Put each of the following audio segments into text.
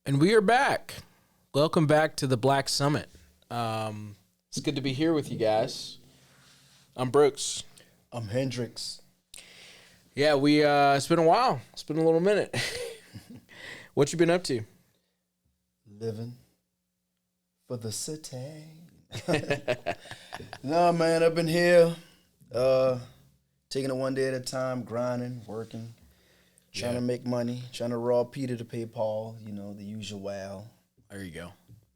And we are back. Welcome back to the Black Summit. It's good to be here with you guys. I'm Brooks. I'm Hendricks. Yeah, it's been a while. It's been a little minute. What you been up to? Living for the city. No, man, I've been here, taking it one day at a time, grinding, working, trying to make money, trying to rob Peter to pay Paul, the usual. There you go.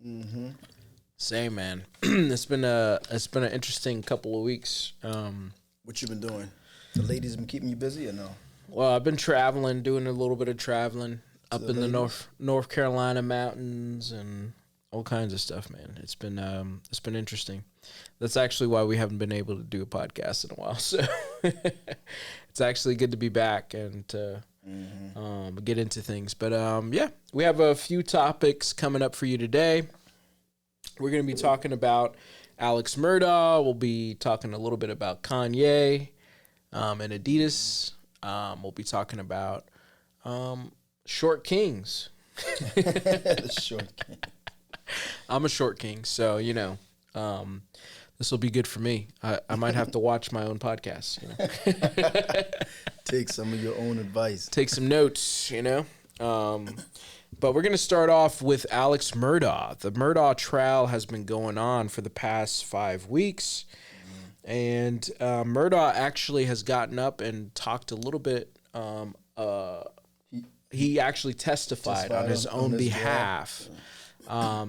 Mm-hmm. Same, man. It's been an interesting couple of weeks. What you been doing? The ladies been keeping you busy or no? Well, I've been traveling, doing a little bit of traveling up in the ladies? North Carolina mountains and all kinds of stuff, man. It's been interesting. That's actually why we haven't been able to do a podcast in a while. So it's actually good to be back and to get into things. But yeah, we have a few topics coming up for you today. We're going to be talking about Alex Murdaugh. We'll be talking a little bit about Kanye and Adidas. We'll be talking about short kings. The short king. I'm a short king, so this will be good for me. I might have to watch my own podcast. Take some of your own advice. Take some notes. But we're going to start off with Alex Murdaugh. The Murdaugh trial has been going on for the past 5 weeks. And Murdaugh actually has gotten up and talked a little bit. He actually testified on his own behalf.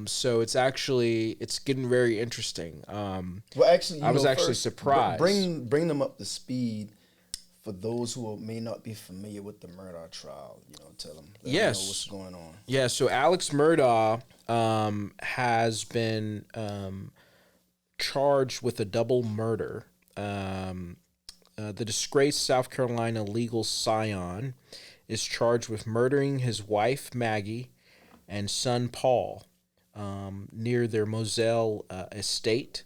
So it's getting very interesting. Well, actually, I was actually surprised. Bring them up to speed for those who may not be familiar with the Murdaugh trial. Tell them. Let them know what's going on. Yeah. So Alex Murdaugh has been charged with a double murder. The disgraced South Carolina legal scion is charged with murdering his wife Maggie and son Paul near their Moselle estate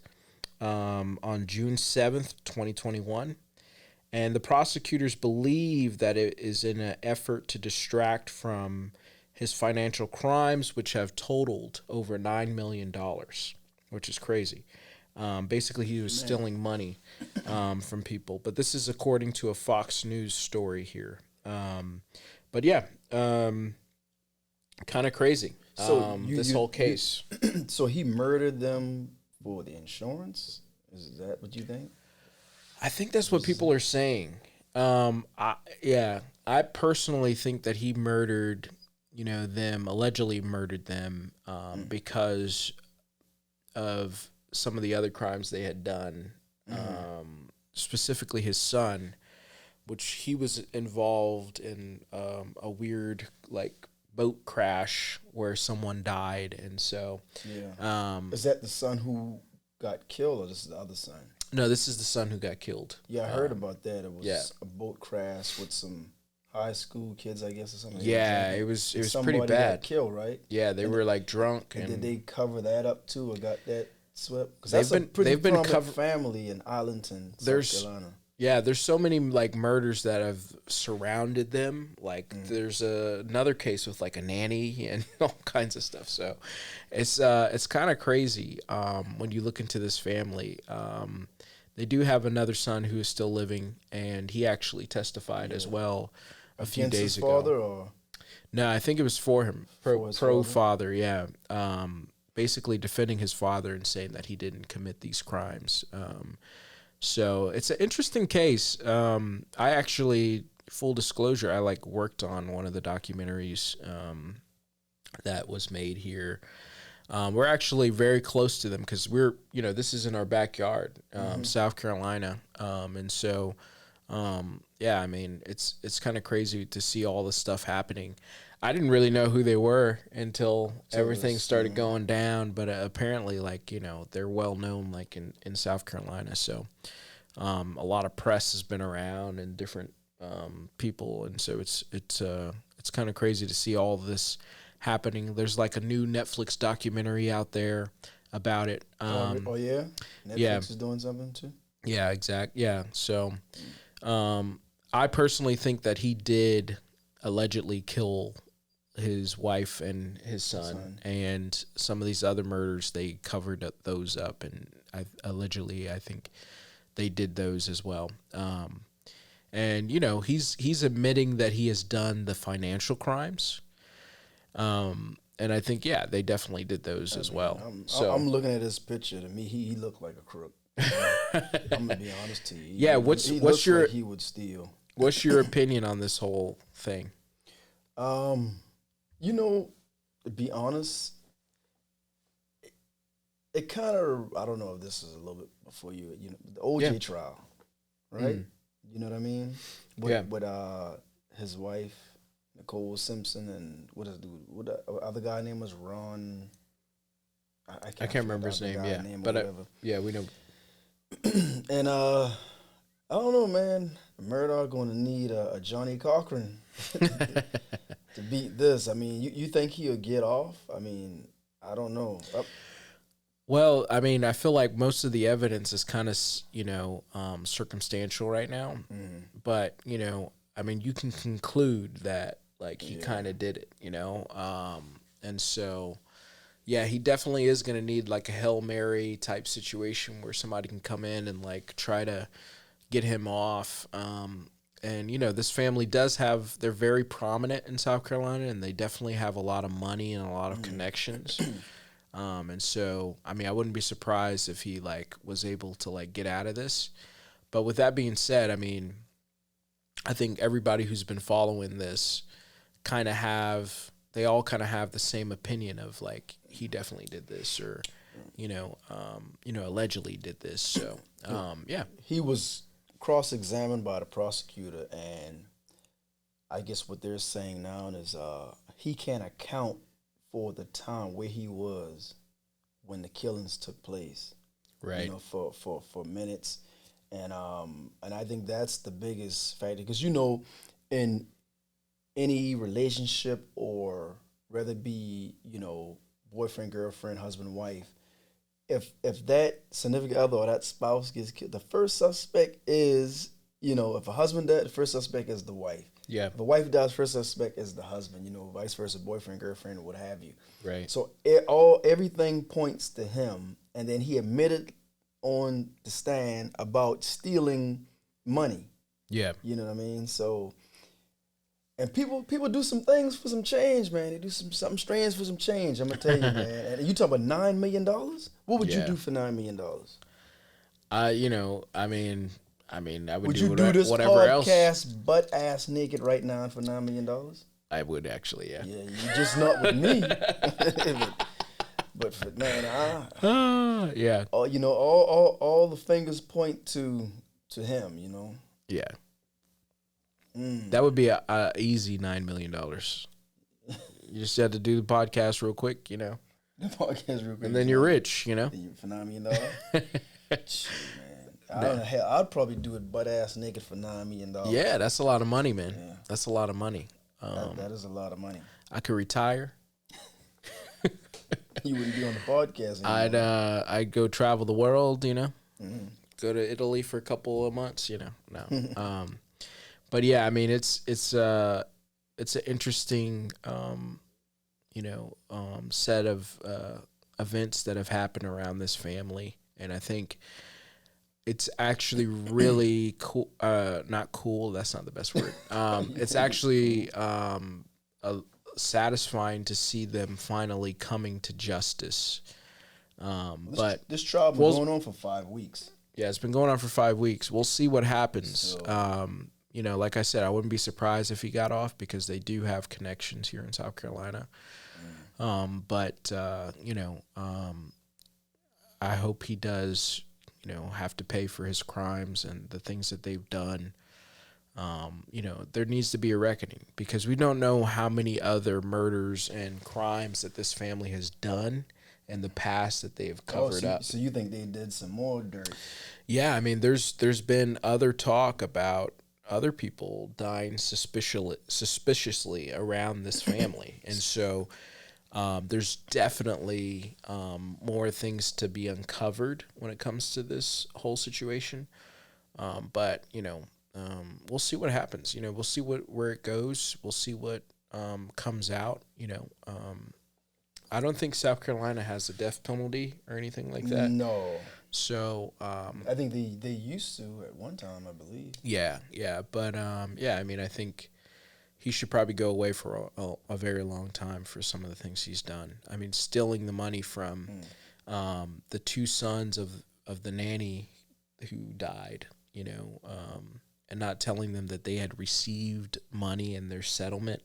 on June 7th, 2021. And the prosecutors believe that it is in an effort to distract from his financial crimes, which have totaled over $9 million, which is crazy. Basically, he was stealing money from people. But this is according to a Fox News story here. But yeah, kind of crazy. So this whole case. So he murdered them for the insurance? Is that what you think? I think that's what people are saying. I personally think that he murdered, allegedly murdered them because of some of the other crimes they had done, specifically his son, which he was involved in a weird boat crash where someone died, and so is that the son who got killed, or this is the other son? No, this is the son who got killed. Yeah, I heard about that. It was a boat crash with some high school kids, I guess, or something. Yeah, it was pretty bad. Somebody got killed, right? Yeah, they were drunk. And did they cover that up too, or got that swept? Because that's a pretty prominent family in Arlington, South Carolina. Yeah, there's so many murders that have surrounded them. There's another case with a nanny and all kinds of stuff. So it's kind of crazy when you look into this family. They do have another son who is still living, and he actually testified as well a few days ago. Father, or no, I think it was for him, pro father. Yeah, basically defending his father and saying that he didn't commit these crimes. So it's an interesting case. I actually, full disclosure, I worked on one of the documentaries that was made here. We're actually very close to them because we're, this is in our backyard, South Carolina. And so, it's kind of crazy to see all this stuff happening. I didn't really know who they were until everything started going down, but apparently, they're well known, in South Carolina. So, a lot of press has been around and different people, and so it's kind of crazy to see all this happening. There's a new Netflix documentary out there about it. Netflix is doing something too. Yeah, exactly. Yeah, so I personally think that he did allegedly kill his wife and his son, and some of these other murders they covered those up, and allegedly I think they did those as well. And he's admitting that he has done the financial crimes. And I think they definitely did those as well. I'm looking at this picture. To me, he looked like a crook. I'm gonna be honest to you. What's your like he would steal? What's your opinion on this whole thing? To be honest, it kind of, I don't know if this is a little bit before the OJ trial, right? You know what I mean? With his wife, Nicole Simpson, and what the other guy name was Ron. I can't remember his name. Yeah, but we know. And I don't know, man. Murdaugh going to need a Johnny Cochran to beat this. I mean, you think he'll get off? I mean, I don't know. Well, I mean, I feel like most of the evidence is kind of, circumstantial right now. But, I mean, you can conclude that, like, he kind of did it, and so, he definitely is going to need, like, a Hail Mary type situation where somebody can come in and, like, try to get him off. And, this family they're very prominent in South Carolina, and they definitely have a lot of money and a lot of connections. And so, I mean, I wouldn't be surprised if he, like, was able to, like, get out of this. But with that being said, I mean, I think everybody who's been following this they all kind of have the same opinion of, like, he definitely did this, or, allegedly did this. So, He was cross-examined by the prosecutor, and I guess what they're saying now is he can't account for the time where he was when the killings took place, right? For minutes, and I think that's the biggest factor, because in any relationship, or whether it be boyfriend, girlfriend, husband, wife, if that significant other or that spouse gets killed, the first suspect is if a husband died, the first suspect is the wife. Yeah. If a wife dies, first suspect is the husband, vice versa, boyfriend, girlfriend, or what have you. Right. So everything points to him, and then he admitted on the stand about stealing money. Yeah. You know what I mean? So, and people do some things for some change, man. They do something strange for some change. I'm gonna tell you, man. And you talk about $9 million. What would you do for $9 million? I would you do this whatever else. Podcast butt ass naked right now for $9 million? I would actually, yeah. Yeah, you just not with me. but for, man, yeah. All the fingers point to him. Yeah. That would be a easy $9 million. You just had to do the podcast real quick, The podcast real quick, and then you're rich, For $9 million. Shit, man. I don't know. Hell, I'd probably do it butt ass naked for $9 million. Yeah, that's a lot of money, man. Yeah. That's a lot of money. That is a lot of money. I could retire. You wouldn't be on the podcast anymore. I'd go travel the world, Go to Italy for a couple of months, No. But yeah, I mean, it's an interesting, set of events that have happened around this family, and I think it's actually really cool. Not cool. That's not the best word. It's actually satisfying to see them finally coming to justice. But this trial has been going on for 5 weeks. Yeah, it's been going on for 5 weeks. We'll see what happens. So, like I said, I wouldn't be surprised if he got off, because they do have connections here in South Carolina. I hope he does, have to pay for his crimes and the things that they've done. There needs to be a reckoning, because we don't know how many other murders and crimes that this family has done in the past that they've covered up. So you think they did some more dirt? Yeah, I mean, there's been other talk about other people dying suspiciously around this family, and so there's definitely more things to be uncovered when it comes to this whole situation. But we'll see what happens. We'll see where it goes. We'll see what comes out, I don't think South Carolina has the death penalty or anything like that. No. So I think they used to at one time, I believe. yeah, but I mean, I think he should probably go away for a very long time for some of the things he's done. I mean, stealing the money from the two sons of the nanny who died, and not telling them that they had received money in their settlement.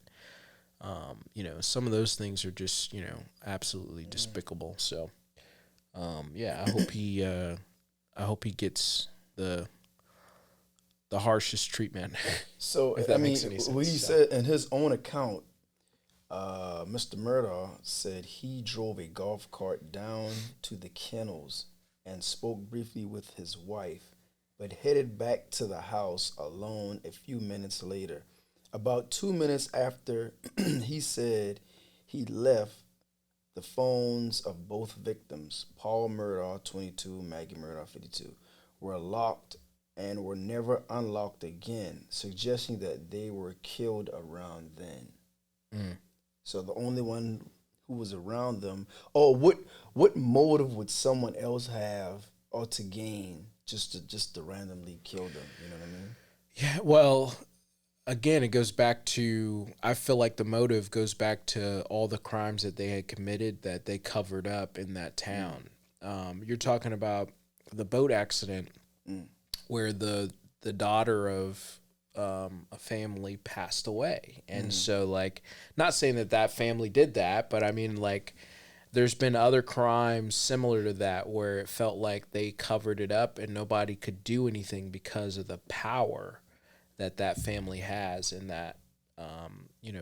Some of those things are just, absolutely despicable. So, I hope he gets the harshest treatment. So, if that I mean, makes any sense. what he said in his own account, Mr. Murdaugh said he drove a golf cart down to the kennels and spoke briefly with his wife, but headed back to the house alone a few minutes later. About 2 minutes after he said he left, the phones of both victims, Paul Murdaugh, 22, Maggie Murdaugh, 52, were locked and were never unlocked again, suggesting that they were killed around then. So the only one who was around them, what motive would someone else have or to gain just to randomly kill them? You know what I mean? Yeah, well, again, it goes back to, I feel like the motive goes back to all the crimes that they had committed that they covered up in that town. You're talking about the boat accident where the daughter of a family passed away. And so, like, not saying that family did that, but I mean, like, there's been other crimes similar to that where it felt like they covered it up and nobody could do anything because of the power that family has in that,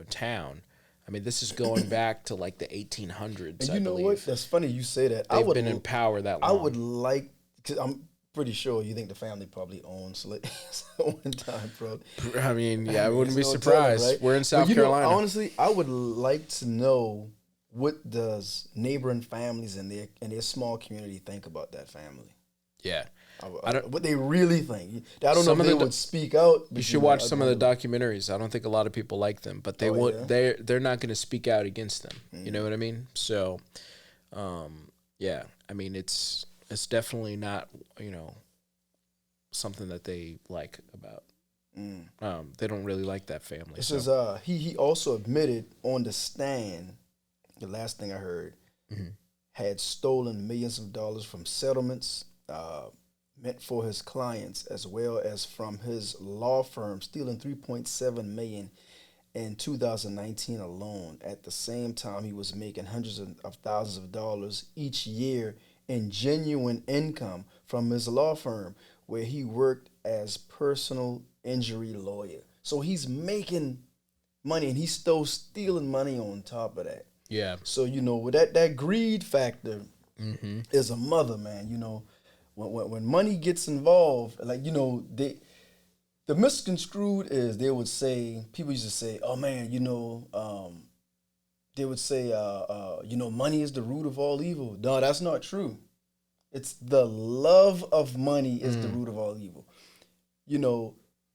town. I mean, this is going back to like the 1800s. And you know what? That's funny you say that. They've been in power that long. I would like, because I'm pretty sure you think the family probably owned slaves at one time, bro. I mean, yeah, I wouldn't be surprised. Right? We're in South Carolina. Honestly, I would like to know what does neighboring families in their small community think about that family. Yeah. What they really think. I don't know if they would speak out. You should watch some of the documentaries. I don't think a lot of people like them, but they won't. Yeah? They're not going to speak out against them. You know what I mean? So, yeah. I mean, it's definitely not something that they like about. They don't really like that family. It says he also admitted on the stand. The last thing I heard, had stolen millions of dollars from settlements meant for his clients, as well as from his law firm, stealing $3.7 million in 2019 alone. At the same time, he was making hundreds of thousands of dollars each year in genuine income from his law firm, where he worked as personal injury lawyer. So he's making money, and he's still stealing money on top of that. Yeah. So, with that greed factor is a mother, man. When money gets involved, like, the misconstrued is they would say, people used to say, oh man, they would say, money is the root of all evil. No, that's not true. It's the love of money is the root of all evil.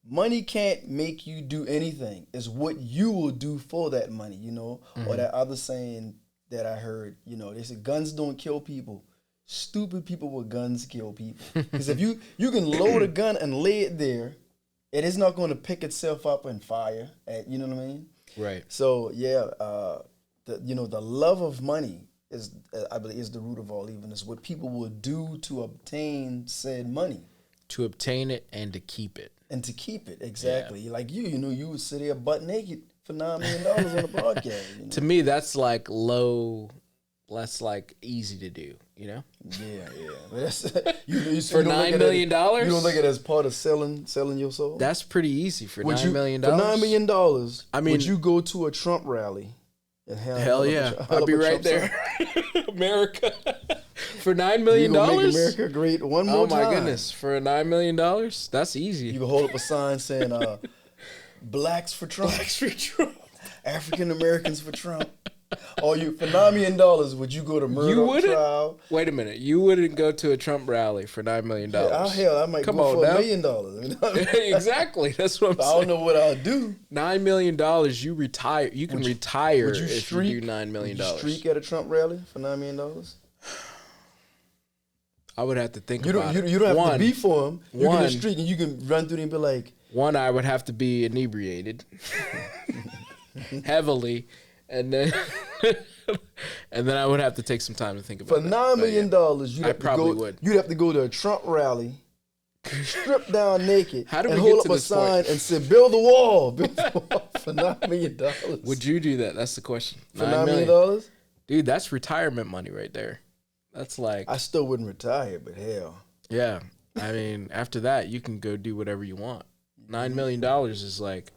Money can't make you do anything. It's what you will do for that money, or that other saying that I heard, they said guns don't kill people. Stupid people with guns kill people. Because if you can load a gun and lay it there, it is not going to pick itself up and fire. You know what I mean? Right. So yeah, the love of money is, I believe, is the root of all evil. It's what people will do to obtain said money. To obtain it and to keep it. And to keep it, exactly. Yeah. Like you would sit there butt naked for $9 million on a podcast. To me, that's like low. That's like easy to do, Yeah. But that's, for $9 million? You don't look at it as part of selling your soul? That's pretty easy for $9 million. For $9 million, I mean, would you go to a Trump rally? And hell yeah. I'll be right there. America. For $9 million? Make America great one more time. Oh my goodness. For $9 million? That's easy. You can hold up a sign saying, blacks for Trump. Blacks for Trump. African Americans for Trump. Or you for $9 million, would you go to Murdaugh trial? Wait a minute. You wouldn't go to a Trump rally for $9 million. Yeah, hell, I might Come go on for now. $1 million. Exactly. That's what I'm saying. I don't know what I'll do. $9 million, you retire. You can retire if you do $9 million. Would you streak at a Trump rally for $9 million? I would have to think about it. You don't have to be for him. You can just streak and you can run through and be like. One, I would have to be inebriated heavily, and then I would have to take some time to think about it. For $9 million, you'd have to go to a Trump rally, strip down naked, and hold up a sign and say, "Build the wall." Build the wall for $9 million. Would you do that? That's the question. For $9 million? Dude, that's retirement money right there. That's like... I still wouldn't retire, but hell. Yeah. I mean, after that, you can go do whatever you want. $9 million is like...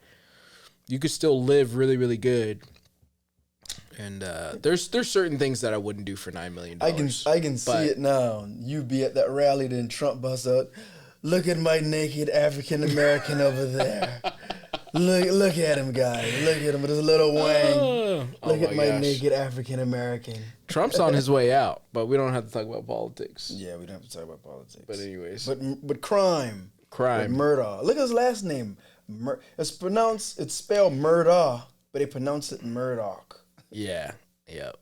You could still live really, really good. And there's certain things that I wouldn't do for $9 million. I can see it now. You be at that rally, then Trump busts out, "Look at my naked African American over there. Look at him, guys. Look at him with his little wang. Look at my naked African American." Trump's on his way out, but we don't have to talk about politics. Yeah, we don't have to talk about politics. But anyways. But crime. With Murdaugh. Look at his last name. It's spelled Murdaugh, but they pronounce it Murdoch. Yeah. Yep.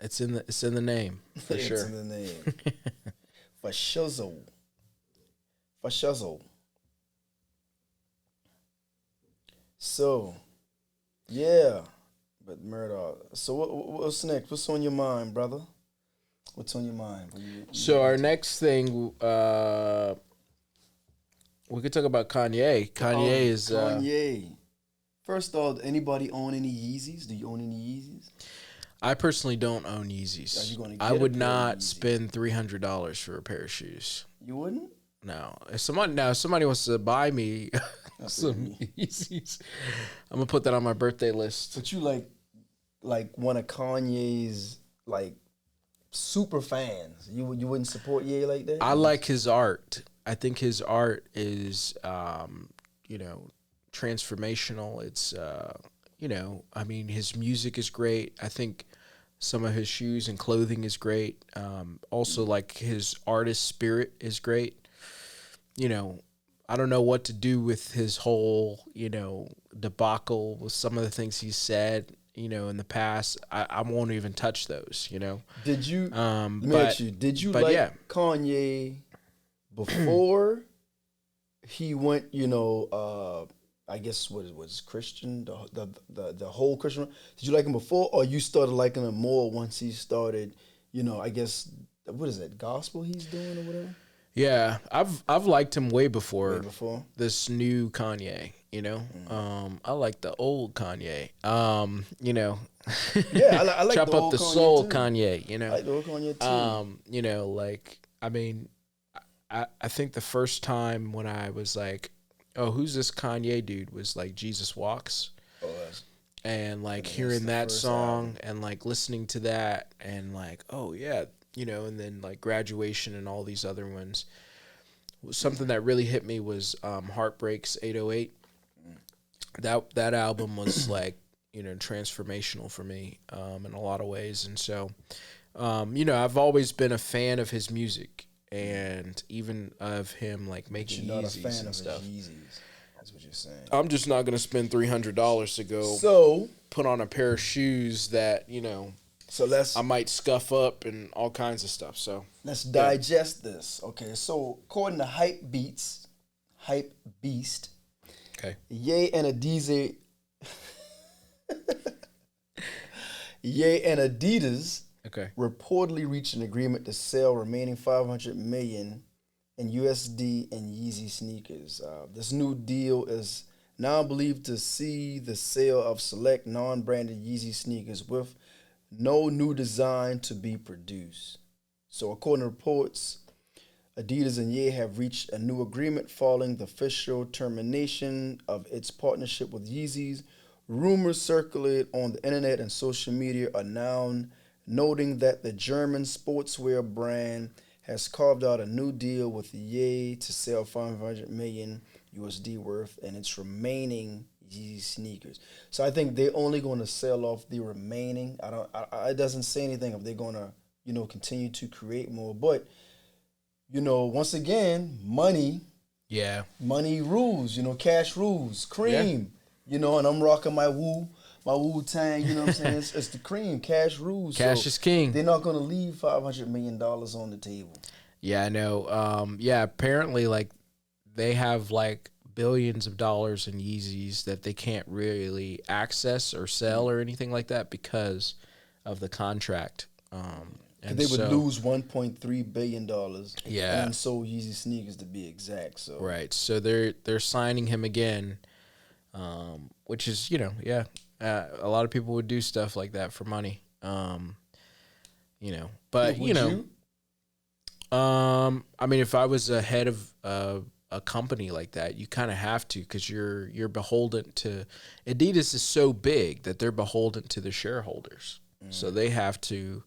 It's in the name, for sure. It's in the name. For shizzle. So, yeah. But Murdaugh. So what's next? What's on your mind, brother? What's on your mind? So our next thing, we could talk about Kanye. Kanye. First off, anybody own any Yeezys? Do you own any Yeezys? I personally don't own Yeezys. Are you going to get I would not spend $300 for a pair of shoes. You wouldn't? No. If somebody wants to buy me some Yeezys, I'm gonna put that on my birthday list. But you like one of Kanye's like super fans. You wouldn't support Ye like that? I like his art. I think his art is transformational. It's I mean, his music is great. I think some of his shoes and clothing is great. Also, like, his artist spirit is great. I don't know what to do with his whole, debacle with some of the things he said, in the past. I won't even touch those, Did you, did you like Kanye before he went, I guess what was Christian, the whole Christian? Did you like him before, or you started liking him more once he started, I guess, what is it, gospel he's doing or whatever? Yeah, I've liked him way before this new Kanye. I like the old Kanye. Yeah, I like chop the up old the Kanye soul too. Kanye. I like the old Kanye too. I think the first time when I was like, oh, who's this Kanye dude, was like Jesus Walks. Oh, and like hearing that song and like listening to that and like, oh yeah, and then like Graduation and all these other ones. Something that really hit me was Heartbreak's 808. That album was like, transformational for me in a lot of ways. And so, I've always been a fan of his music and even of him like making Yeezys and stuff. That's what you're saying. I'm just not going to spend $300 to go put on a pair of shoes that, I might scuff up and all kinds of stuff. So let's digest this. Okay, so according to Hype Beast, okay, Ye and Adidas, okay, reportedly reached an agreement to sell remaining $500 million in USD and Yeezy sneakers. This new deal is now believed to see the sale of select non-branded Yeezy sneakers with no new design to be produced. So according to reports, Adidas and Ye have reached a new agreement following the official termination of its partnership with Yeezys. Rumors circulate on the internet and social media are now noting that the German sportswear brand has carved out a new deal with Ye to sell $500 million USD worth in its remaining Yeezy sneakers. So I think they're only going to sell off the remaining. I don't. It doesn't say anything if they're going to continue to create more. But once again, money. Yeah. Money rules. Cash rules. Cream. And I'm rocking my Wu Tang. You know what I'm saying? It's the cream. Cash rules. Cash is king. They're not going to leave $500 million on the table. Yeah, I know. Yeah, apparently, like, they have, like, billions of dollars in Yeezys that they can't really access or sell or anything like that because of the contract. And they would lose $1.3 billion. Yeah. And sold Yeezy sneakers to be exact. So right. So they're signing him again, which is, a lot of people would do stuff like that for money. But, would you? I mean, if I was a head of a company like that, you kind of have to, because you're beholden to. Adidas is so big that they're beholden to the shareholders, so they have to,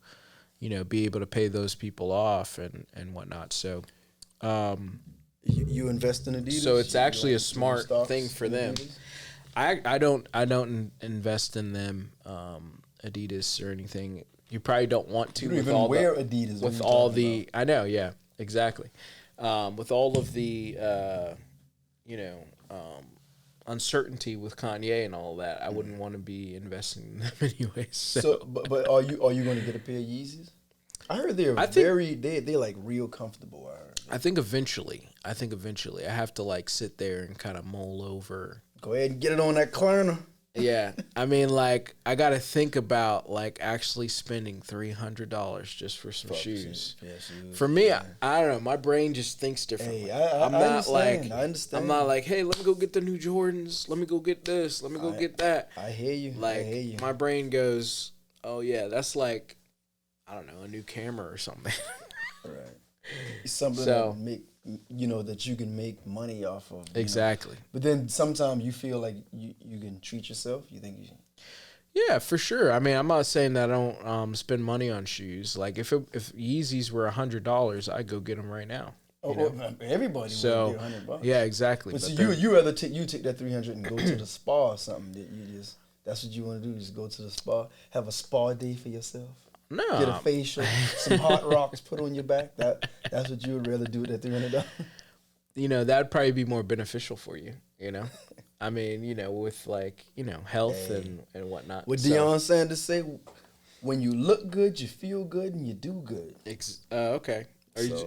be able to pay those people off and whatnot. So, you invest in Adidas. So it's actually a smart thing for them. I don't invest in them, Adidas or anything. You probably don't want to. You don't even wear Adidas. With all the, I know, yeah, exactly. With all of the, uncertainty with Kanye and all that, I wouldn't want to be investing in them anyway. So, but are you going to get a pair of Yeezys? I heard they're they're like real comfortable. I think eventually. I have to like sit there and kind of mull over. Go ahead and get it on that corner. Yeah, I mean, like, I got to think about, like, actually spending $300 just for some shoes. Yeah, shoes. For me, I don't know. My brain just thinks differently. Hey, I understand. I'm not like, hey, let me go get the new Jordans. Let me go get this. Let me go get that. I hear you. Like, my brain goes, oh, yeah, that's like, I don't know, a new camera or something. Right. It's something that that you can make money off of. Exactly. But then sometimes you feel like you can treat yourself. You think you should. Yeah, for sure. I mean, I'm not saying that I don't spend money on shoes. Like, if Yeezys were $100, I'd go get them right now. Everybody would get $100. Yeah, exactly. But you rather take that $300 and go to the spa or something. That's what you want to do. Just go to the spa, have a spa day for yourself. No. Get a facial, some hot rocks put on your back. That's what you would rather do with that $300. That'd probably be more beneficial for you. I mean, with like, health and whatnot. What Deion Sanders say, when you look good, you feel good, and you do good. Okay.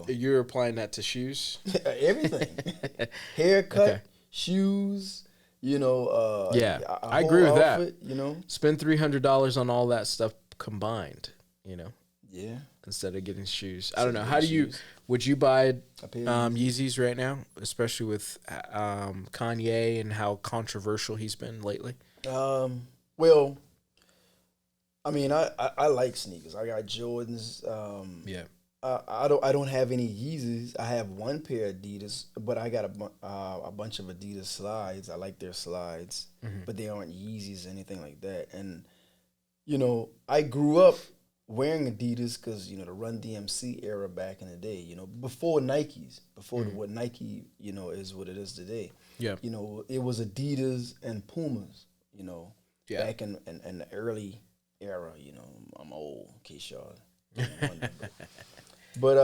You're applying that to shoes? Everything. Haircut, shoes, yeah, I agree with that. Spend $300 on all that stuff combined, Yeah. Instead of getting shoes. I don't know. Would you buy Yeezys right now, especially with Kanye and how controversial he's been lately? Well, I mean, I like sneakers. I got Jordans. Yeah. I don't have any Yeezys. I have one pair of Adidas, but I got a bunch of Adidas slides. I like their slides, but they aren't Yeezys or anything like that. And I grew up wearing Adidas because the Run DMC era back in the day. Before Nikes, what Nike is what it is today. Yeah. It was Adidas and Pumas. Yeah. Back in the early era. I'm old, in case y'all didn't wonder, but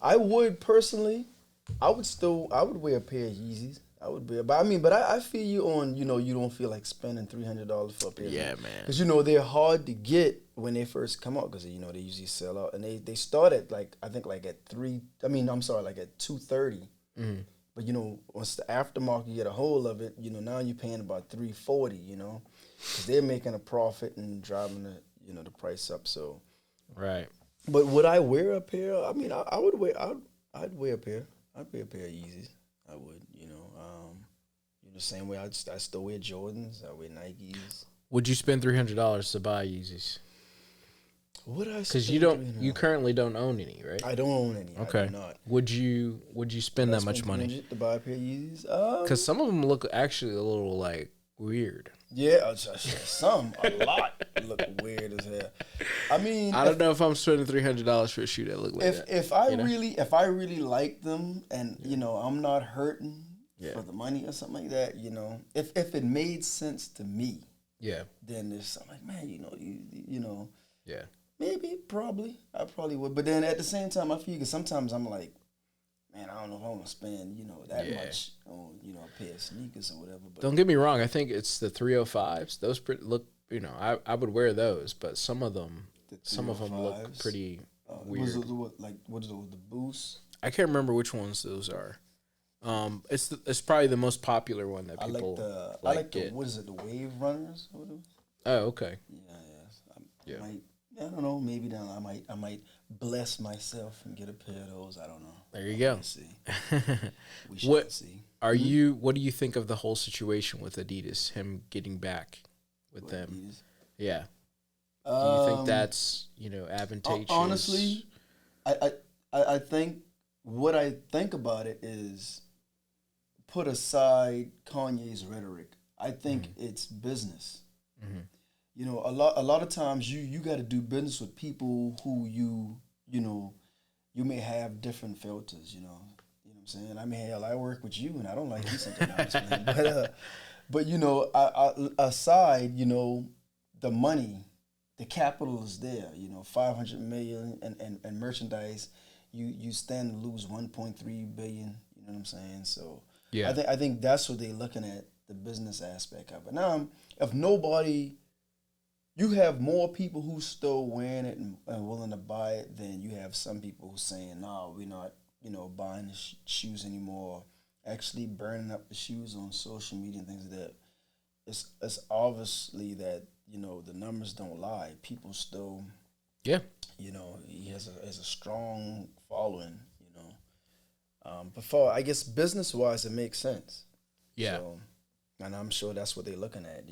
I would personally, I would wear a pair of Yeezys. I would wear, but I feel you on, you don't feel like spending $300 for a pair. Yeah, man. Because they're hard to get when they first come out because they usually sell out, and they start at like at like at $230. But once the aftermarket you get a hold of it, now you're paying about $340. Because they're making a profit and driving the price up. So right. But would I wear a pair? I mean, I would wear. I'd wear a pair. I'd wear a pair of Yeezys. I would. The same way I still wear Jordans. I wear Nikes. Would you spend $300 to buy Yeezys? Would I? Because you currently don't own any, right? I don't own any. Okay. I do not. Would you spend that much money to buy a pair of Yeezys? Because some of them look actually a little like weird. Yeah, a lot look weird as hell. I mean, I don't know if I'm spending $300 for a shoe that look like that. If I really like them, and I'm not hurting, Yeah. for the money or something like that, if it made sense to me, Yeah. then there's something like, man, you know, Yeah. maybe, probably, I probably would. But then at the same time, I feel because sometimes I'm like, man, I don't know if I want to spend, that Yeah. much on, a pair of sneakers or whatever. But Don't get me wrong. I think it's the 305s. Those look, I would wear those, but some of them look 305s, pretty what is weird. what is it, the Boost? I can't remember which ones those are. It's probably the most popular one that people I like the get. what is it, the Wave Runners? What is it? Oh, okay. Yeah, Yeah. I don't know. Maybe then I might bless myself and get a pair of those. I don't know. There you go. We'll see. We shall What see. What do you think of the whole situation with Adidas, him getting back with them? Adidas? Yeah. Do you think that's, advantageous? Honestly, I think what I think about it is put aside Kanye's rhetoric. I think it's business. Mm-hmm. A lot of times you got to do business with people who you may have different filters. You know what I'm saying? I mean, hell, I work with you and I don't like you sometimes, man. But aside, the money, the capital is there. 500 million and merchandise. You stand to lose 1.3 billion. You know what I'm saying? So Yeah. I think that's what they're looking at, the business aspect of it. Now, if nobody, you have more people who still wearing it and willing to buy it than you have some people who saying, no, we're not, buying the shoes anymore. Actually burning up the shoes on social media and things like that. It's obviously that, the numbers don't lie. People still, Yeah. he has a strong following, Before, I guess business wise, it makes sense. Yeah. So, and I'm sure that's what they're looking at.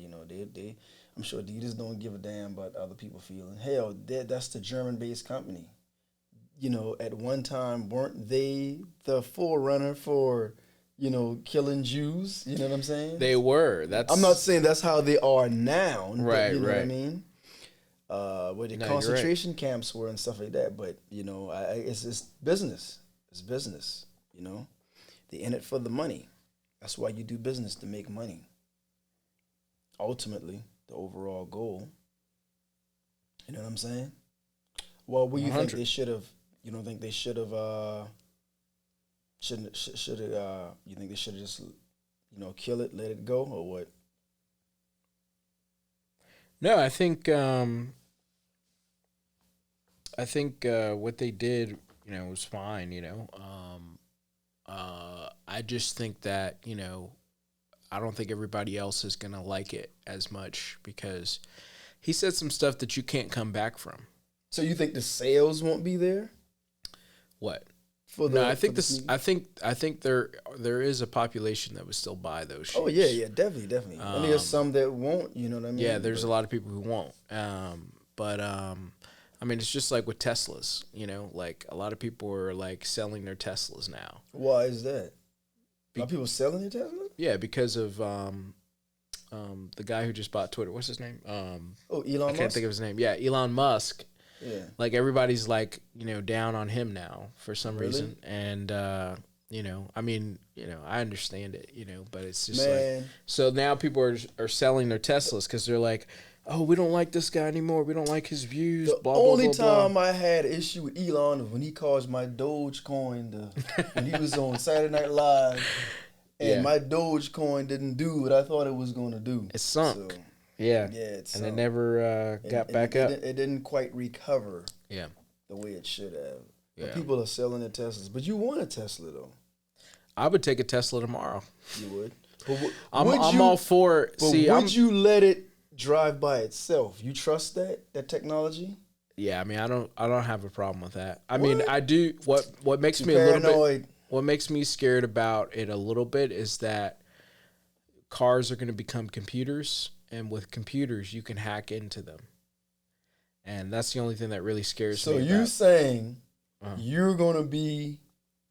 I'm sure Adidas don't give a damn about other people feeling. Hell, that's the German-based company. At one time, weren't they the forerunner for, killing Jews? You know what I'm saying? They were. I'm not saying that's how they are now. Right, but you know what I right. mean? Where the No, you're concentration camps were and stuff like that. But, it's business. It's business, They in it for the money. That's why you do business, to make money. Ultimately, the overall goal. You know what I'm saying? Well, what do you think 100. they should have? You don't think they should have? You think they should have just, kill it, let it go, or what? No, I think what they did, was fine. I just think that I don't think everybody else is gonna like it as much because he said some stuff that you can't come back from. So you think the sales won't be there? What? For the, No, I think for the I think there is a population that would still buy those shoes. Oh yeah, definitely. And there's some that won't. You know what I mean? Yeah, there's a lot of people who won't. But I mean, it's just like with Teslas. Like a lot of people are like selling their Teslas now. Why is that? Are people selling their Tesla? Yeah, because of the guy who just bought Twitter. What's his name? Elon I can't think of his name. Yeah, Elon Musk. Yeah. Like everybody's like, down on him now for some Really? reason. And I mean, I understand it, but it's just Man. like, so now people are selling their Teslas because they're like, oh, we don't like this guy anymore. We don't like his views. The blah, only blah, blah, time blah. I had an issue with Elon was when he caused my Dogecoin when he was on Saturday Night Live, and Yeah. my Dogecoin didn't do what I thought it was going to do. It sunk. So, Yeah. it And it sunk. never got back up. It didn't quite recover Yeah. the way it should have. Yeah. But people are selling their Teslas. But you want a Tesla, though. I would take a Tesla tomorrow. You would. But I'm would you, all for it. But See, would you let it drive by itself? You trust that technology? Yeah, I mean, I don't have a problem with that. I mean, What? I do. What makes Too me a little bit. paranoid. What makes me scared about it a little bit is that cars are going to become computers, and with computers, you can hack into them, and that's the only thing that really scares So me. you saying Uh-huh. you're gonna be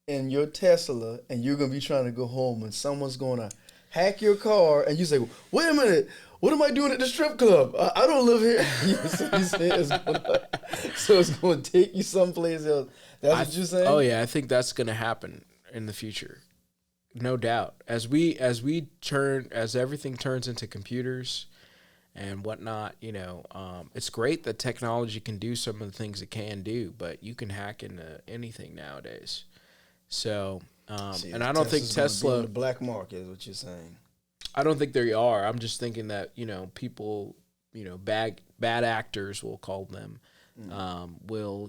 in your Tesla and you're gonna be trying to go home and someone's gonna hack your car and you say, wait a minute, what am I doing at the strip club? I don't live here. So you say it's gonna take you someplace else. That's what you're saying? Oh yeah, I think that's going to happen in the future. No doubt. As everything turns into computers and whatnot, it's great that technology can do some of the things it can do, but you can hack into anything nowadays. So, See, and I don't think Tesla's gonna be Tesla. on the black market is what you're saying. I don't think they are. I'm just thinking that people, bad actors, we'll call them, will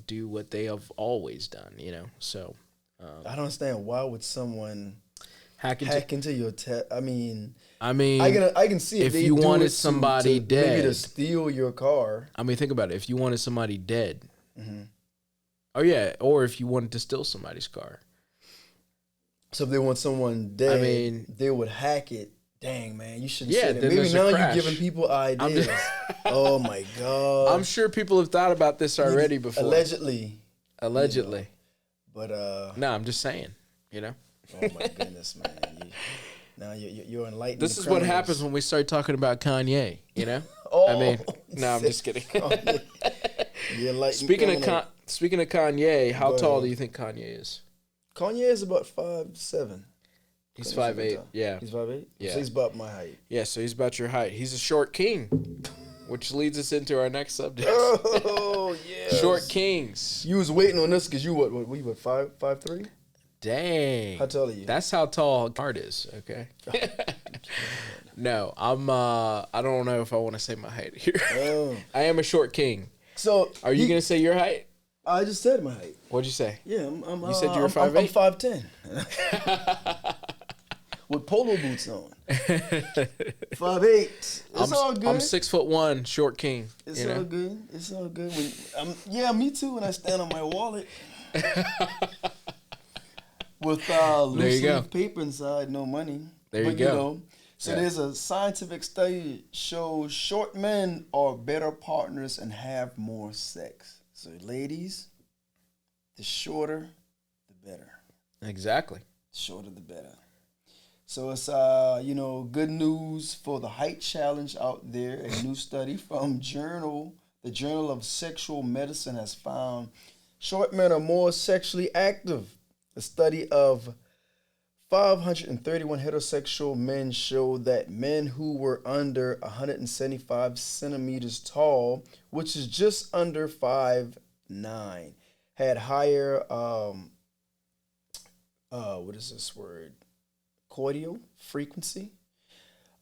do what they have always done. So I don't understand why would someone hack into your I mean, I mean, I can see if they you do wanted it somebody to dead, maybe to steal your car. I mean, think about it. If you wanted somebody dead, Mm-hmm. oh yeah, or if you wanted to steal somebody's car. So if they want someone dead, I mean, they would hack it. Dang, man, you shouldn't yeah, say that. then Maybe there's a now you're crash. giving people ideas. Oh my god! I'm sure people have thought about this already before. Allegedly. But no, I'm just saying. Oh my goodness, man! You're enlightening. This is what happens when we start talking about Kanye. Oh, I mean, no, I'm just kidding. You're enlightening. Speaking of Kanye, how Go tall ahead. do you think Kanye is? Kanye is about 5'7". He's 5'8". Yeah, He's 5'8". Yeah. So he's about my height. yeah. So he's about your height. He's a short king, which leads us into our next subject. Oh yeah. Short kings. You was waiting on this because you what? You what? 5'3"? Dang. How tall are you? That's how tall Hart is. Okay. No, I don't know if I want to say my height here. Oh. I am a short king. So Are you gonna say your height? I just said my height. What'd you say? Yeah, I'm You said you were 5'8"? I'm 5'10". With polo boots on. 5'8". It's all good. I'm 6'1", short king. It's all good. It's all good. Yeah, me too. When I stand on my wallet with loose leaf paper inside, no money. There you go. There's a scientific study that shows short men are better partners and have more sex. So ladies, the shorter, the better. Exactly. Shorter, the better. So it's good news for the height challenge out there. A new study from the Journal of Sexual Medicine has found short men are more sexually active. A study of 531 heterosexual men showed that men who were under 175 centimeters tall, which is just under 5'9", had higher what is this word? Cordial frequency.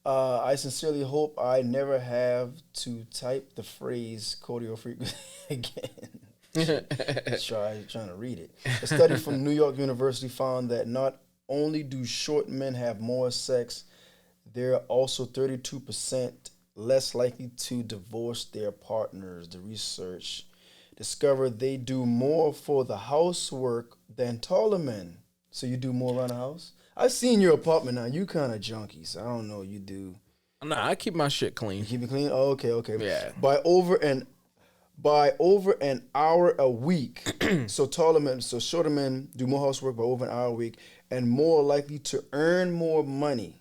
I sincerely hope I never have to type the phrase cordial frequency again. Trying to read it. A study from New York University found that not only do short men have more sex, they're also 32% less likely to divorce their partners. The research discovered they do more for the housework than taller men. So you do more around the house? I've seen your apartment now. You kind of junky, so I don't know. You do. No, I keep my shit clean. You keep it clean? Oh, okay. Yeah. By over an hour a week. So shorter men do more housework by over an hour a week and more likely to earn more money.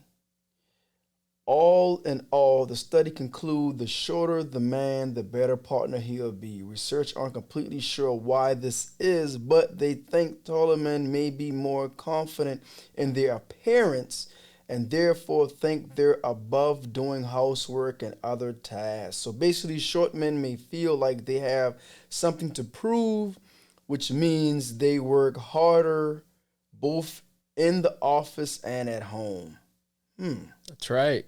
All in all, the study concludes the shorter the man, the better partner he'll be. Research aren't completely sure why this is, but they think taller men may be more confident in their appearance and therefore think they're above doing housework and other tasks. So basically, short men may feel like they have something to prove, which means they work harder both in the office and at home. That's right.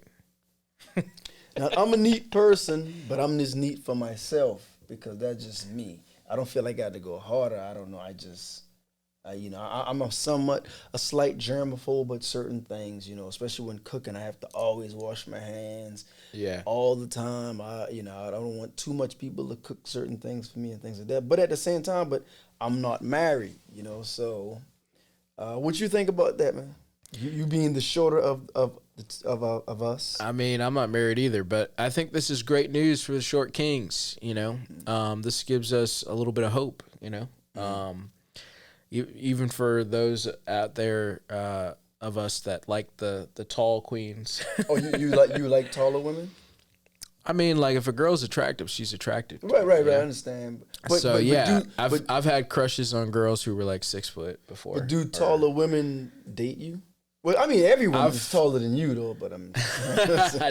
Now, I'm a neat person, but I'm just neat for myself because that's just me. I don't feel like I got to go harder. I don't know. I'm a slight germaphobe with certain things, especially when cooking. I have to always wash my hands all the time. I don't want too much people to cook certain things for me and things like that. But at the same time, I'm not married, so what you think about that, man? You being the shorter of us. I mean, I'm not married either, but I think this is great news for the short kings. This gives us a little bit of hope. Even for those out there of us that like the tall queens. Oh, you like taller women? I mean, like if a girl's attractive, she's attractive. Right. I understand. I've had crushes on girls who were like 6 foot before. But do taller women date you? Well, I mean, every woman's taller than you, though. But I'm.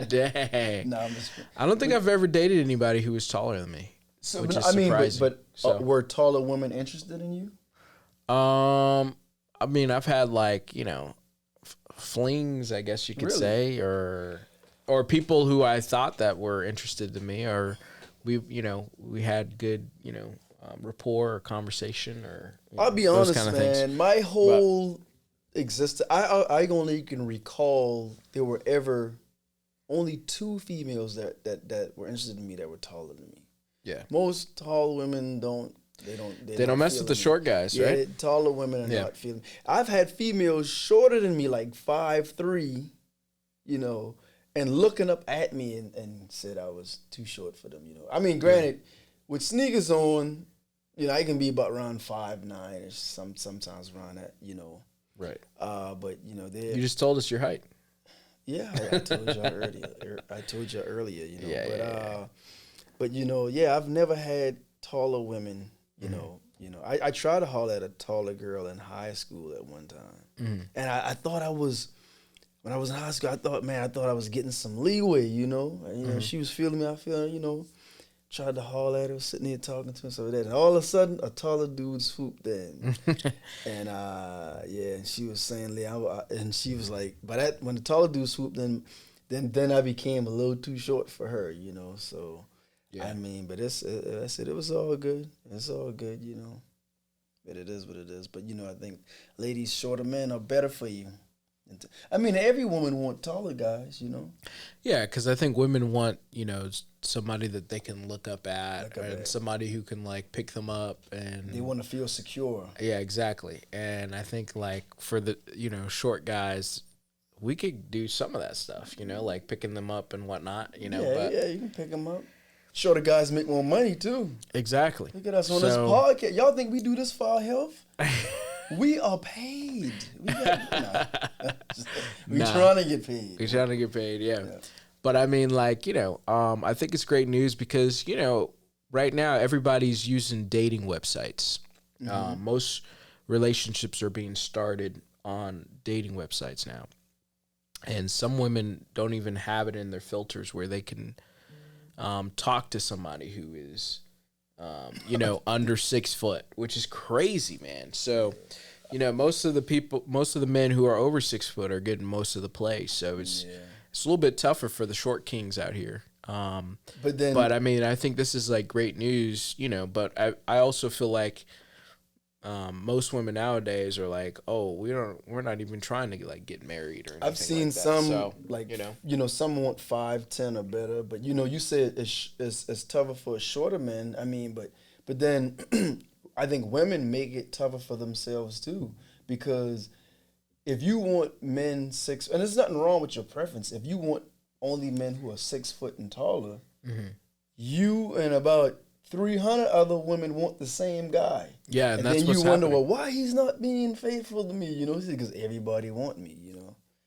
Dang. Nah, I'm just. I don't think I've ever dated anybody who was taller than me, So, which is I mean, surprising. were taller women interested in you? I mean, I've had like flings, I guess you could Really? say, or people who I thought that were interested in me, or we had good rapport or conversation, or I'll be those honest, kind of man. things. My whole existence, I only can recall there were ever only 2 females that were interested in me that were taller than me. Yeah, Most tall women don't. they don't mess with the short guys, yeah, right? taller women are not feeling. I've had females shorter than me, like 5'3", and looking up at me and said I was too short for them. I mean, granted, with sneakers on, I can be about around 5'9" or sometimes around that. Right. But they. You just told us your height. Yeah, I told you earlier. I told you earlier. Yeah. But I've never had taller women. I tried to holler at a taller girl in high school at one time, and I thought I was. When I was in high school, I thought I was getting some leeway. She was feeling me. I feel her. Tried to holler at her, sitting there talking to her, so that, and all of a sudden, a taller dude swooped in, and and she was saying, and she was like, but when the taller dude swooped in, then I became a little too short for her. So. Yeah. I mean, but I said it was all good. It's all good, But it is what it is. But I think ladies, shorter men are better for you. I mean, every woman wants taller guys, Yeah, because I think women want somebody that they can look up at, and somebody who can like pick them up, and they want to feel secure. Yeah, exactly. And I think like for the short guys, we could do some of that stuff, like picking them up and whatnot. Yeah, you can pick them up. Shorter guys make more money too. Exactly. Look at us on this podcast. Y'all think we do this for our health? We are paid. We're trying to get paid. We're trying to get paid, yeah. But I mean, like, I think it's great news because, right now everybody's using dating websites. Most relationships are being started on dating websites now. And some women don't even have it in their filters where they can talk to somebody who is, under 6 foot, which is crazy, man. So, most of the men who are over 6 foot are getting most of the play. So it's a little bit tougher for the short kings out here. But I mean, I think this is like great news, but I also feel like, most women nowadays are like, oh, we're not even trying to like get married or anything. I've seen like that. some So, some want 5'10" or better, but you said it's tougher for shorter men. I mean, but then I think women make it tougher for themselves too, because if you want men 6, and there's nothing wrong with your preference. If you want only men who are 6 foot and taller, you and about 300 other women want the same guy. Yeah, and that's then you what's wonder, happening. well, why he's not being faithful to me? Because everybody want me.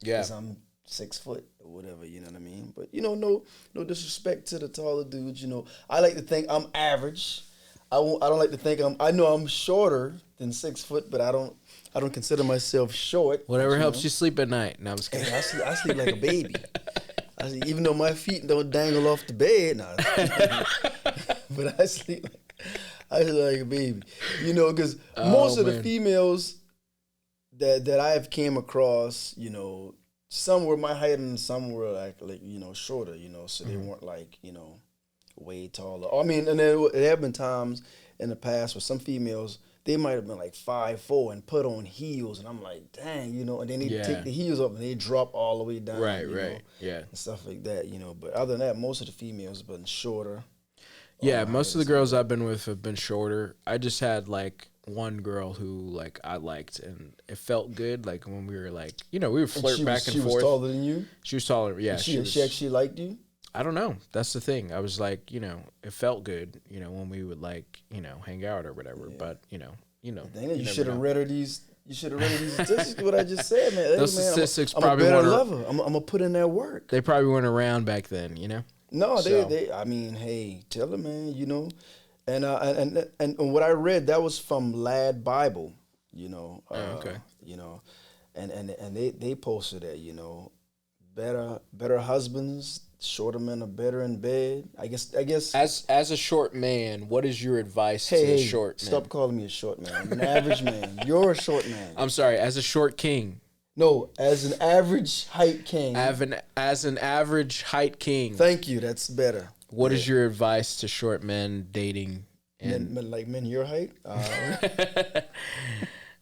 Yeah, because I'm 6 foot or whatever. You know what I mean? But no disrespect to the taller dudes. I like to think I'm average. I don't like to think I know I'm shorter than 6 foot, but I don't consider myself short. Whatever helps you sleep at night. No, I'm just kidding. Hey, I sleep like a baby. Even though my feet don't dangle off the bed, but I sleep like a baby. Because most of the females that I have came across, some were my height and some were like shorter, so they weren't like, way taller. I mean, and there have been times in the past where some females, they might have been like 5'4" and put on heels, and I'm like, dang, and then they take the heels up and they drop all the way down, right, yeah, and stuff like that, But other than that, most of the females have been shorter. Yeah, most of the girls I've been with have been shorter. I just had like one girl who like I liked, and it felt good. Like when we were like, we would flirt back and forth. She was taller than you? She was taller. Yeah, she actually liked you? I don't know. That's the thing. I was like, it felt good, when we would like, hang out or whatever. Yeah. But Dang, you should have read her these. You should have read these statistics. What I just said, man. Those statistics I'm probably a better lover. I'm gonna put in that work. They probably weren't around back then, No, they. I mean, hey, tell them, man. And what I read, that was from Lad Bible. Okay. and they posted that, better husbands, shorter men are better in bed. I guess. As a short man, what is your advice to Hey, short men? stop calling me a short man. I'm an average man. You're a short man. I'm sorry, as a short king. No, as an average height king. As an average height king. Thank you. That's better. What is your advice to short men dating? Men your height?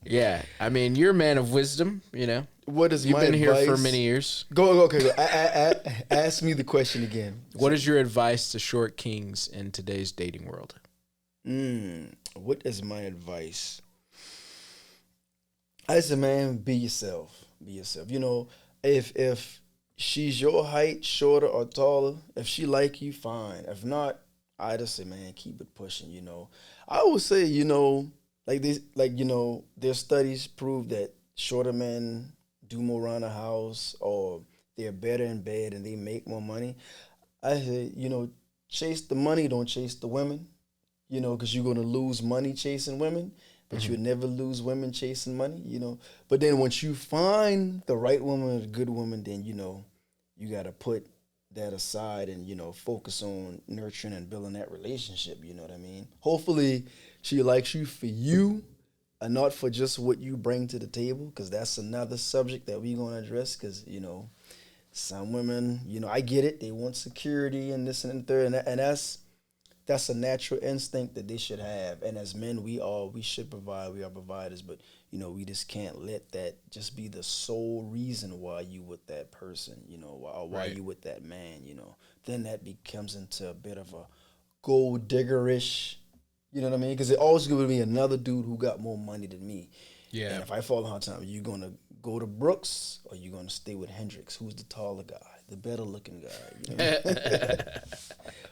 Yeah, I mean, you're a man of wisdom, What is You've my been advice? here for many years. Okay. Ask me the question again. What is your advice to short kings in today's dating world? What is my advice? I say, man, be yourself. Be yourself. If she's your height, shorter or taller, if she like you, fine. If not, I just say, man, keep it pushing. I would say, their studies prove that shorter men do more around the house, or they're better in bed and they make more money. I say, chase the money, don't chase the women, because you're going to lose money chasing women, but you'll never lose women chasing money, But then once you find the right woman, the good woman, then, you got to put that aside and, focus on nurturing and building that relationship, you know what I mean? Hopefully she likes you for you and not for just what you bring to the table, because that's another subject that we're going to address, because, some women, I get it. They want security and this and the third, and that's a natural instinct that they should have. And as men, we should provide. We are providers, but we just can't let that just be the sole reason why you with that person, or why you with that man, Then that becomes into a bit of a gold diggerish, you know what I mean? Because it always going to be another dude who got more money than me. Yeah. And if I fall on hard time, you gonna go to Brooks or you gonna stay with Hendricks? Who's the taller guy, the better looking guy?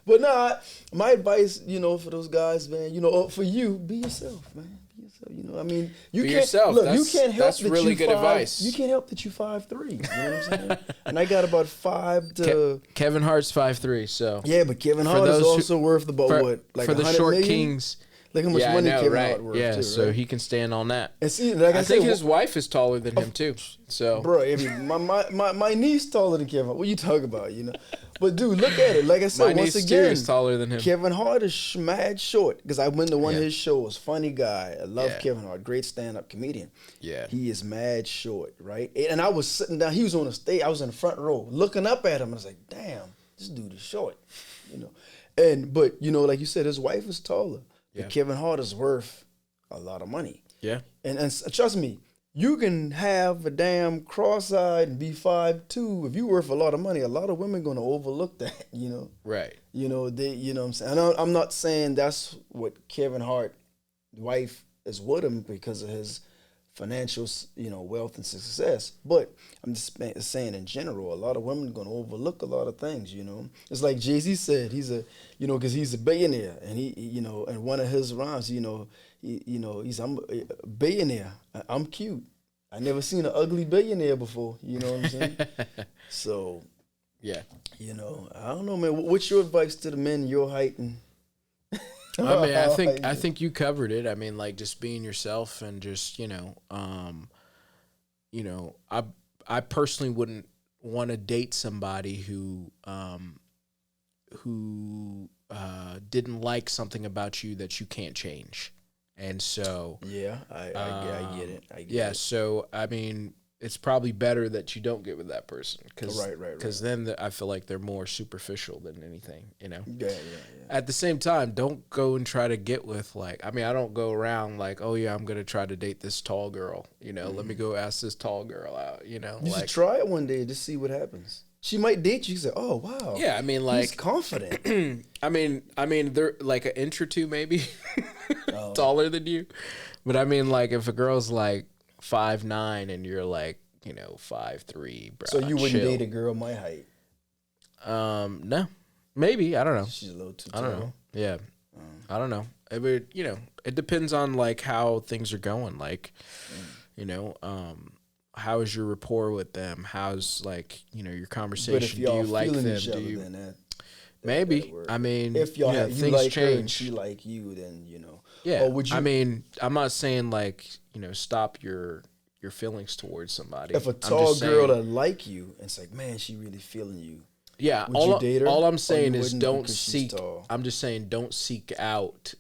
But nah, my advice, for those guys, man, for you, be yourself, man. Be yourself. I mean, you be can't yourself. Look. You can't help that's that really you good advice. You can't help that you 5'3". You know what I'm saying? And I got about 5 to. Kevin Hart's 5'3", so yeah, but Kevin Hart is also worth about what, like for the 100 short million? kings. Look how much money Kevin Hart worth. Yeah, too, so right? he can stand on that. And see, like I think said, his wife is taller than him too. So, bro, my niece taller than Kevin Hart. What you talking about? But dude, look at it. Like I said, my once niece again, too is taller than him. Kevin Hart is mad short, because I went to one of his shows. Funny guy. I love Kevin Hart. Great stand-up comedian. Yeah, he is mad short, right? And I was sitting down. He was on the stage. I was in the front row, looking up at him. I was like, damn, this dude is short, But like you said, his wife is taller. Yeah. But Kevin Hart is worth a lot of money. Yeah. And trust me, you can have a damn cross-eyed and be 5'2". If you worth a lot of money, a lot of women gonna overlook that, Right. They what I'm saying. I'm not saying that's what Kevin Hart wife is with him because of his financial, wealth and success. But I'm just saying in general, a lot of women are gonna overlook a lot of things. It's like Jay-Z said, he's a, because he's a billionaire, and he, and one of his rhymes, he's I'm a billionaire. I'm cute. I never seen an ugly billionaire before. You know what I'm saying? So, yeah. I don't know, man. What's your advice to the men your height and? I think you covered it. I mean, like, just being yourself and just I personally wouldn't want to date somebody who didn't like something about you that you can't change. And so yeah, I get it. I get it. So I mean, it's probably better that you don't get with that person, because right. Because then I feel like they're more superficial than anything, Yeah. At the same time, don't go and try to get with I don't go around like, oh yeah, I'm gonna try to date this tall girl. Let me go ask this tall girl out. You should try it one day to see what happens. She might date you. You say, "Oh wow." Yeah, I mean, like, he's confident. I mean, they're like an inch or two maybe taller than you, but I mean, like, if a girl's like 5'9" and you're like, 5'3", bro. So you wouldn't date a girl my height? No, maybe, I don't know. She's a little too tall. I don't know. Yeah, I don't know. It would, it depends on like how things are going. Like, how is your rapport with them? How's like your conversation? But if y'all do you like them? Do you? Then maybe. I mean, if y'all things like change. Her and she like you, then Yeah. Or would you? I mean, I'm not saying like stop your your feelings towards somebody. If a I'm tall just girl saying, that like you, and it's like, man, she really feeling you. yeah, Would you date her? all I'm Or saying you is wouldn't don't because she's seek. tall? I'm just saying don't seek out.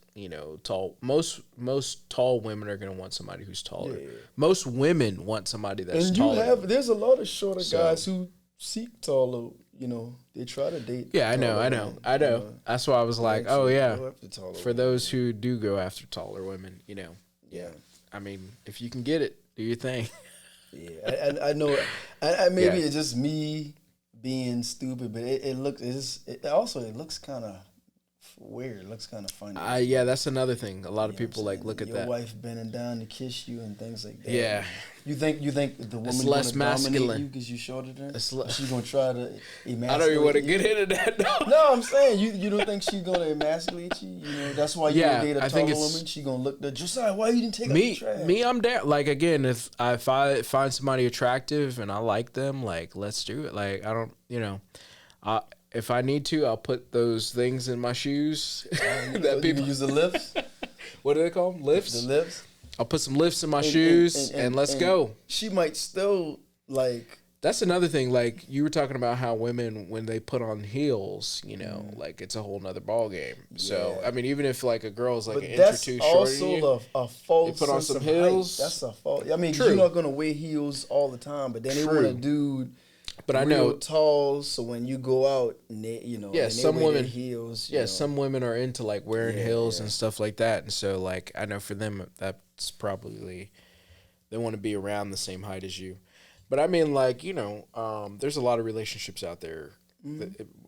Tall. Most tall women are gonna want somebody who's taller. Yeah. Most women want somebody that's And taller. there's a lot of shorter So- guys who seek taller. They try to date. Yeah, I know. taller women, That's why I was like, oh actually yeah. go after taller For women. those who do go after taller women, Yeah. I mean, if you can get it, do your thing. Yeah, I know. Maybe Yeah. it's just me being stupid, but it looks kind of weird. It looks kind of funny. Yeah, that's another thing. A lot of You know people what I'm like look at saying? that. Your wife bending down to kiss you and things like that. Yeah. You think the woman's going less to dominate masculine. you because you shorter than her? It's Or she's going to try to emasculate I don't even want to you? get into that. No. No, I'm saying you don't think she's going to emasculate you. That's why you Yeah, would date a I think taller it's- woman. She going to look at Josiah. Why you didn't take out Me, the trash? I'm down. Like again, if I find somebody attractive and I like them, like let's do it. Like I don't, if I need to, I'll put those things in my shoes You that can people use the lifts. What do they call them? Lifts. The lifts. I'll put some lifts in my shoes and let's go. She might still like. That's another thing. Like you were talking about how women, when they put on heels, like it's a whole nother ball game. So Yeah. I mean, even if like a girl's like But an inch or that's two shorter than you, also a false. You put on sense some of heels. height. That's a false. I mean, True. you're not gonna wear heels all the time, but then they want a True. dude. but I real know, tall, so when you go out, and some they wear their women- heels. some women are into like wearing Yeah, heels yeah. and stuff like that, and so like I know for them that's probably they want to be around the same height as you. But I mean, like there's a lot of relationships out there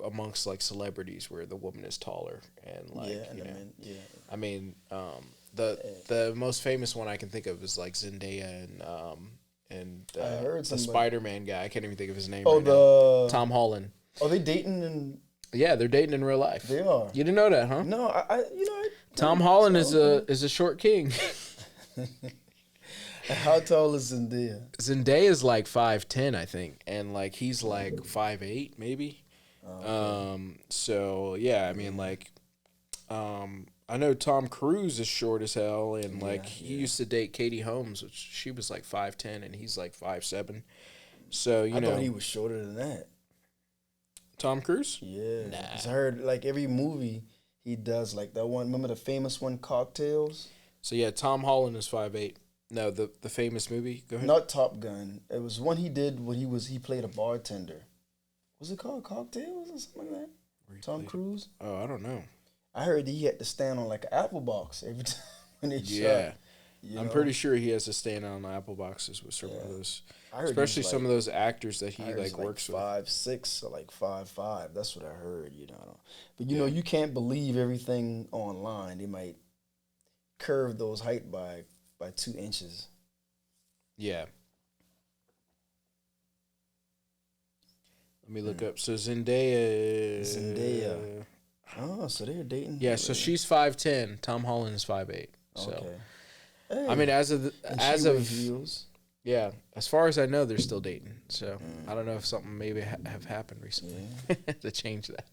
amongst like celebrities where the woman is taller and like I mean, the most famous one I can think of is like Zendaya and I heard the somebody- Spider-Man guy. I can't even think of his name. Oh, right now. the Tom Holland. Are they dating? And Yeah, they're dating in real life. they are. You didn't know that, huh? No, Tom Holland is a short king. How tall is Zendaya? Zendaya is like 5'10", I think, and like he's like 5'8", maybe. So yeah, I mean like, I know Tom Cruise is short as hell, and like he used to date Katie Holmes, which she was like 5'10", and he's like 5'7". So I thought he was shorter than that. Tom Cruise. Yeah, Nah. 'cause I heard like every movie he does, like that one. Remember the famous one, Cocktails? So yeah, Tom Holland is 5'8". No, the famous movie. Go ahead. Not Top Gun. It was one he did when he played a bartender. Was it called Cocktails or something like that? Tom Cruise. Oh, I don't know. I heard he had to stand on like an apple box every time when they Yeah. shot. I'm pretty sure he has to stand on Apple boxes with some of those, I heard he especially was some of those actors that he I heard like he's works with. 5'6" or like 5'5". That's what I heard. But you can't believe everything online. They might curve those height by 2 inches. Yeah. Let me look up. So Zendaya. Zendaya. Oh, so they're dating. Yeah, so she's 5'10". Tom Holland is 5'8". So Okay. Hey. I mean, as of heels. yeah, as far as I know, they're still dating. So I don't know if something maybe have happened recently to change that,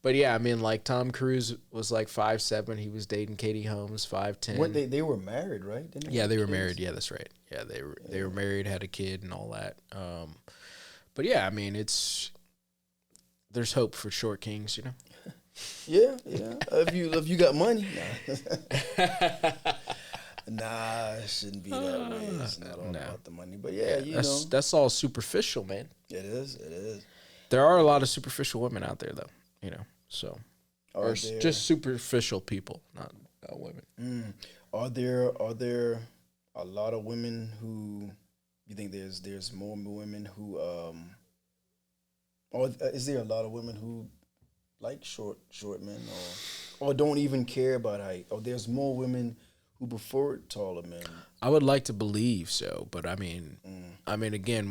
but yeah, I mean, like Tom Cruise was like 5'7". He was dating Katie Holmes, 5'10". When they were married, right? Didn't Yeah, have they were kids? married. Yeah, that's right. Yeah, they were married, had a kid, and all that. But yeah, I mean, there's hope for short kings, Yeah. If you got money. Nah, it shouldn't be that way. It's not all about the money. But yeah, that's all superficial, man. it is. There are a lot of superficial women out there, though. So Are or there, just superficial people, not women. Are there a lot of women who you think there's more women who or is there a lot of women who like short men or don't even care about height, or there's more women who prefer taller men? I would like to believe so, but I mean, again,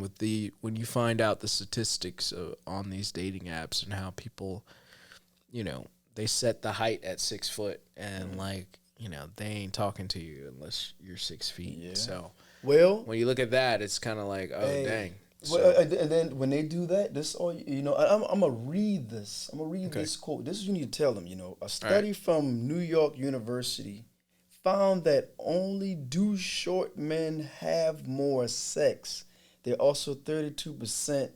when you find out the statistics on these dating apps and how people, they set the height at 6 foot and they ain't talking to you unless you're 6 feet. Yeah. So Well, when you look at that, it's kind of like, oh dang. well, and then when they do that, this all I'm gonna read this. I'm gonna read this quote. This is you need to tell them. A study from New York University found that only do short men have more sex. They're also 32%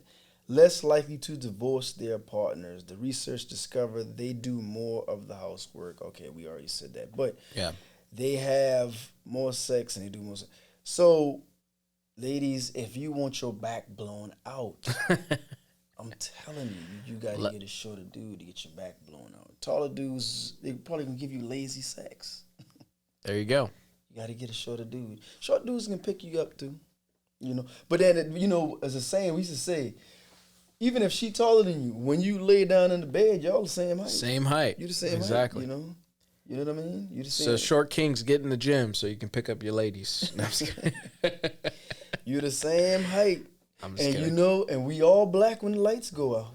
less likely to divorce their partners. The research discovered they do more of the housework. Okay, we already said that. But Yeah. they have more sex and they do more sex. So, ladies, if you want your back blown out, I'm telling you, you got to get a shorter dude to get your back blown out. Taller dudes, they probably gonna give you lazy sex. There you go. You got to get a shorter dude. Short dudes can pick you up too, you know. But then, you know, as a saying, we used to say, even if she taller than you, when you lay down in the bed, y'all the same height. Same height. You the same exactly. height, you know. You know what I mean? You the same. So short kings get in the gym so you can pick up your ladies. No, I'm just kidding. You the same height. I'm just and kidding. you know, and we all black when the lights go out.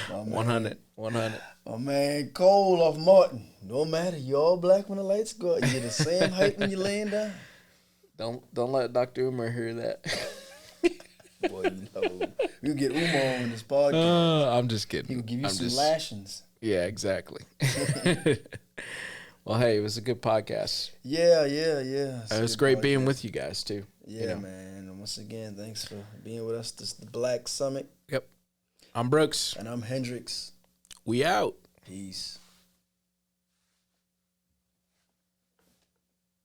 100. My man Cole off Martin. No matter, you all black when the lights go out. You're the same height when you're laying down. Don't let Dr. Umar hear that. Boy, you know. We'll get Umar on this podcast. I'm just kidding. He'll give you some lashings. Yeah, exactly. Well, hey, it was a good podcast. Yeah. It was great being with you guys, too. Yeah, you know. Man. And once again, thanks for being with us. This is the Black Summit. Yep. I'm Brooks. And I'm Hendricks. We out. Peace.